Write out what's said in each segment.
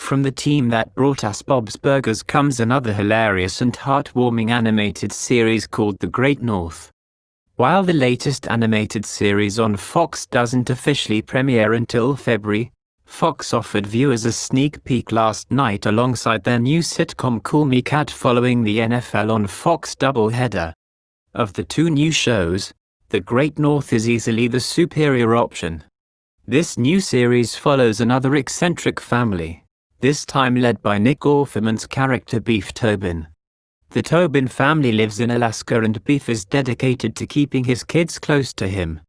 From the team that brought us Bob's Burgers comes another hilarious and heartwarming animated series called The Great North. While the latest animated series on Fox doesn't officially premiere until February, Fox offered viewers a sneak peek last night alongside their new sitcom Call Me Kat following the NFL on Fox doubleheader. Of the two new shows, The Great North is easily the superior option. This new series follows another eccentric family, this time led by Nick Offerman's character Beef Tobin. The Tobin family lives in Alaska and Beef is dedicated to keeping his kids close to him.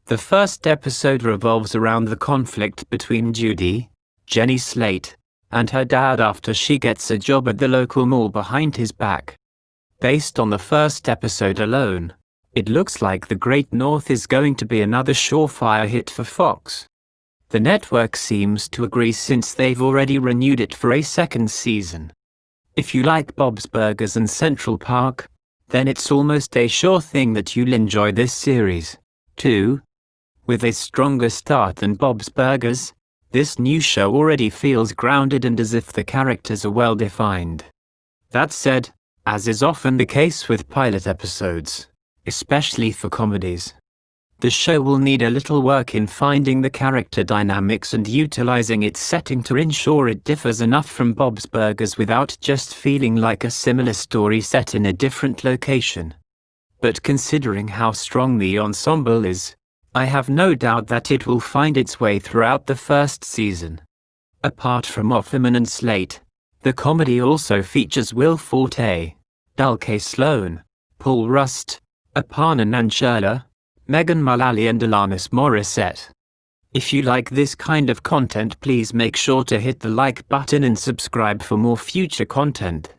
The first episode revolves around the conflict between Judy, Jenny Slate, and her dad after she gets a job at the local mall behind his back. Based on the first episode alone, it looks like The Great North is going to be another surefire hit for Fox. The network seems to agree since they've already renewed it for a second season. If you like Bob's Burgers and Central Park, then it's almost a sure thing that you'll enjoy this series, too. With a stronger start than Bob's Burgers, this new show already feels grounded and as if the characters are well defined. That said, as is often the case with pilot episodes, especially for comedies, the show will need a little work in finding the character dynamics and utilizing its setting to ensure it differs enough from Bob's Burgers without just feeling like a similar story set in a different location. But considering how strong the ensemble is, I have no doubt that it will find its way throughout the first season. Apart from Offerman and Slate, the comedy also features Will Forte, Dulce Sloan, Paul Rust, Aparna Nancherla, Megan Mullally and Alanis Morissette. If you like this kind of content, please make sure to hit the like button and subscribe for more future content.